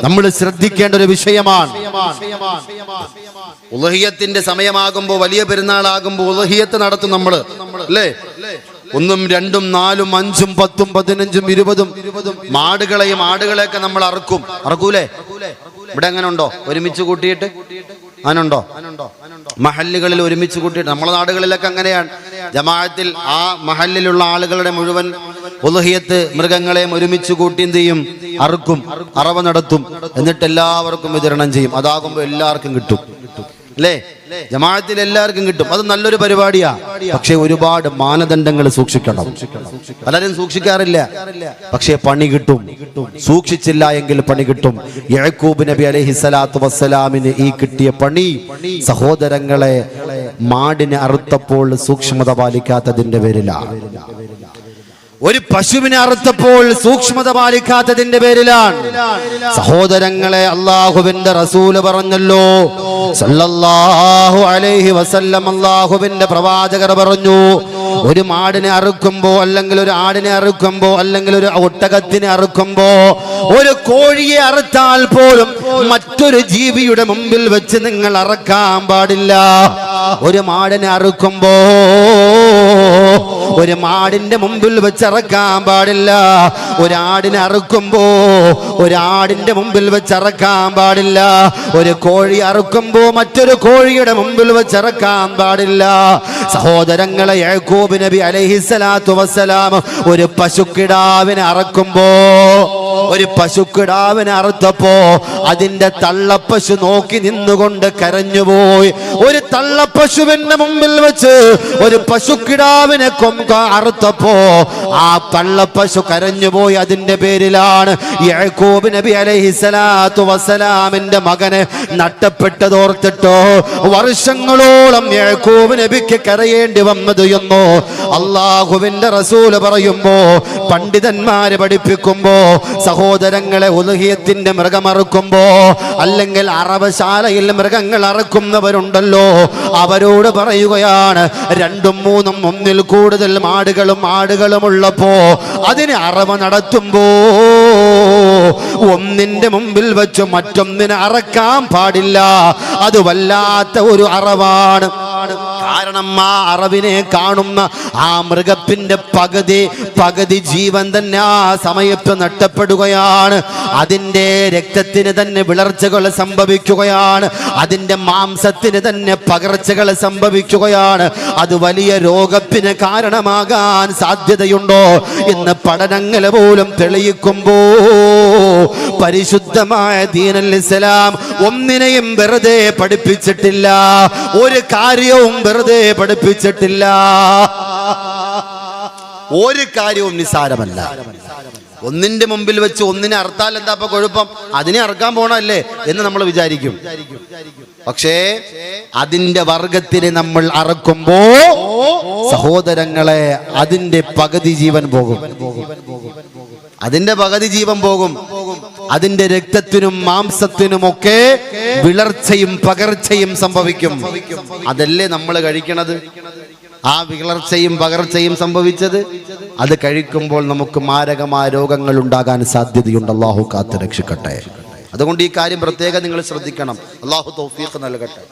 നമ്മൾ ശ്രദ്ധിക്കേണ്ട ഒരു വിഷയമാണ്. ഉളഹിയത്തിന്റെ സമയമാകുമ്പോൾ, വലിയ പെരുന്നാളാകുമ്പോൾ ഉളഹിയത്ത് നടത്തും നമ്മൾ, അല്ലേ? 1, 2, 4, 5, 10, 15, 20 ആടുകളെയൊക്കെ നമ്മൾ അറക്കൂലേ? ഇവിടെ അങ്ങനെ ഉണ്ടോ? ഒരുമിച്ച് കൂട്ടിയിട്ട് അങ്ങനുണ്ടോ? മഹല്ലുകളിൽ ഒരുമിച്ച് കൂട്ടിയിട്ട്, നമ്മളെ നാടുകളിലൊക്കെ അങ്ങനെയാണ്. ജമാഅത്തിൽ ആ മഹല്ലിലുള്ള ആളുകളുടെ മുഴുവൻ ഉളഹിയത്ത് മൃഗങ്ങളെയും ഒരുമിച്ച് കൂട്ടി എന്ത് ചെയ്യും? അറുക്കും, അറവ നടത്തും, എന്നിട്ട് എല്ലാവർക്കും വിതരണം ചെയ്യും. അതാകുമ്പോൾ എല്ലാവർക്കും കിട്ടും, അല്ലേ? ജമാഅത്തിൽ എല്ലാവർക്കും കിട്ടും. അത് നല്ലൊരു പരിപാടിയാ. പക്ഷെ ഒരുപാട് മാനദണ്ഡങ്ങൾ സൂക്ഷിക്കണം. പലരും സൂക്ഷിക്കാറില്ല, പക്ഷെ പണി കിട്ടും. സൂക്ഷിച്ചില്ല എങ്കിൽ പണി കിട്ടും. യഅ്കൂബ് നബി അലൈഹിസ്സലാത്തു വസ്സലാമിന് ഈ കിട്ടിയ പണി, സഹോദരങ്ങളെ, മാടിനെ അറുത്തപ്പോൾ സൂക്ഷ്മത പാലിക്കാത്തതിന്റെ പേരിലാണ്. ഒരു പശുവിനെ അറുത്തപ്പോൾ സൂക്ഷ്മത പാലിക്കാത്തതിന്റെ പേരിലാണ്. സഹോദരങ്ങളെ, അല്ലാഹുവിന്റെ റസൂല് പറഞ്ഞല്ലോ, സല്ലല്ലാഹു അലൈഹി വസല്ലം, അല്ലാഹുവിന്റെ പ്രവാചകർ പറഞ്ഞു, ഒരു മാടിനെ അറുക്കുമ്പോ, അല്ലെങ്കിൽ ഒരു ആടിനെ അറുക്കുമ്പോ, അല്ലെങ്കിൽ ഒരു ഒട്ടകത്തിനെ അറുക്കുമ്പോ, ഒരു കോഴിയെ അറുത്താൽ പോലും മറ്റൊരു ജീവിയുടെ മുമ്പിൽ വെച്ച് നിങ്ങൾ അറക്കാൻ പാടില്ല. ഒരു മാടിനെ അറുക്കുമ്പോ ഒരു മാടിന്റെ മുമ്പിൽ വെച്ച് അറക്കാൻ പാടില്ല. ഒരാടിനെ അറുക്കുമ്പോ ഒരാടിന്റെ മുമ്പിൽ വെച്ച് അറക്കാൻ പാടില്ല. ഒരു കോഴി അറുക്കുമ്പോ മറ്റൊരു കോഴിയുടെ മുമ്പിൽ വെച്ച് അറക്കാൻ പാടില്ല. സഹോദരങ്ങളെ, യഅ്കൂബ് നബി അലൈഹിസ്സലാത്തു വസ്സലാം ഒരു പശുക്കിടാവിനെ അറക്കുമ്പോ, ഒരു പശുക്കിടാവിനെ അറുത്തപ്പോ അതിന്റെ തള്ളപ്പശു നോക്കി നിന്നുകൊണ്ട് കരഞ്ഞുപോയി. ഒരു തള്ളപ്പശുവിന്റെ മുമ്പിൽ വെച്ച് ഒരു പശുക്കിടാവിനെ അറുത്തപ്പോ ആ തള്ളപ്പശു കരഞ്ഞുപോയി. അതിന്റെ പേരിലാണ് യഅ്കൂബ് നബി അലൈഹിസ്സലാത്തു വസ്സലാമിന്റെ മകനെ നഷ്ടപ്പെട്ടതോർത്തിട്ടോ വർഷങ്ങളോളം യഅ്കൂബ് നബിക്ക് കരയേണ്ടി വന്നത് എന്നോ അല്ലാഹുവിന്റെ റസൂൽ പറയുമ്പോ, പണ്ഡിതന്മാര് പഠിപ്പിക്കുമ്പോ, സഹോദരങ്ങളെ, ഉളുഹിയത്തിന്റെ മൃഗമറുക്കുമ്പോ, അല്ലെങ്കിൽ അറവശാലയിൽ മൃഗങ്ങൾ അറക്കുന്നവരുണ്ടല്ലോ, അവരോട് പറയുകയാണ്, 2, 3, 1 കൂടുതൽ ആടുകളും ഉള്ളപ്പോ അതിന് അറവ നടത്തുമ്പോ ഒന്നിന്റെ മുമ്പിൽ വെച്ച് മറ്റൊന്നിനെ അറക്കാൻ പാടില്ല. അത് വല്ലാത്ത ഒരു അറവാണ്. കാരണം ആ അറവിനെ കാണുന്ന ആ മൃഗത്തിന്റെ പകുതി ജീവൻ തന്നെ ആ സമയത്ത് നഷ്ടപ്പെടുകയാണ്. അതിന്റെ രക്തത്തിന് തന്നെ വിളർച്ചകൾ സംഭവിക്കുകയാണ്. അതിന്റെ മാംസത്തിന് തന്നെ പകർച്ചകൾ സംഭവിക്കുകയാണ്. അത് വലിയ രോഗത്തിന് കാരണമാകാൻ സാധ്യതയുണ്ടോ എന്ന് പഠനങ്ങൾ പോലും തെളിയിക്കുമ്പോ, പരിശുദ്ധമായ ദീനുൽ ഇസ്ലാം ഒന്നിനെയും വെറുതെ പഠിപ്പിച്ചിട്ടില്ല. ഒരു കാര്യവും വെറുതെ പഠിപ്പിച്ചിട്ടില്ല. ഒരു കാര്യവും നിസാരമല്ല. ഒന്നിന്റെ മുമ്പിൽ വെച്ച് ഒന്നിനെ അറുത്താൽ എന്താ ഇപ്പൊ കുഴപ്പം? അതിനെ അറുക്കാൻ പോണല്ലേ എന്ന് നമ്മൾ വിചാരിക്കും. പക്ഷേ അതിന്റെ വർഗത്തിനെ നമ്മൾ അറക്കുമ്പോ, സഹോദരങ്ങളെ, അതിന്റെ പകുതി ജീവൻ പോകും. അതിന്റെ പകുതി ജീവൻ പോകും. അതിന്റെ രക്തത്തിനും മാംസത്തിനുമൊക്കെ വിളർച്ചയും പകർച്ചയും സംഭവിക്കും. അതല്ലേ നമ്മൾ കഴിക്കണത്? ആ വിളർച്ചയും പകർച്ചയും സംഭവിച്ചത്, അത് കഴിക്കുമ്പോൾ നമുക്ക് മാരകമായ രോഗങ്ങൾ ഉണ്ടാകാൻ സാധ്യതയുണ്ട്. അല്ലാഹു കാത്ത് രക്ഷിക്കട്ടെ. അതുകൊണ്ട് ഈ കാര്യം പ്രത്യേകം നിങ്ങൾ ശ്രദ്ധിക്കണം. അല്ലാഹു തൗഫീഖ് നൽകട്ടെ.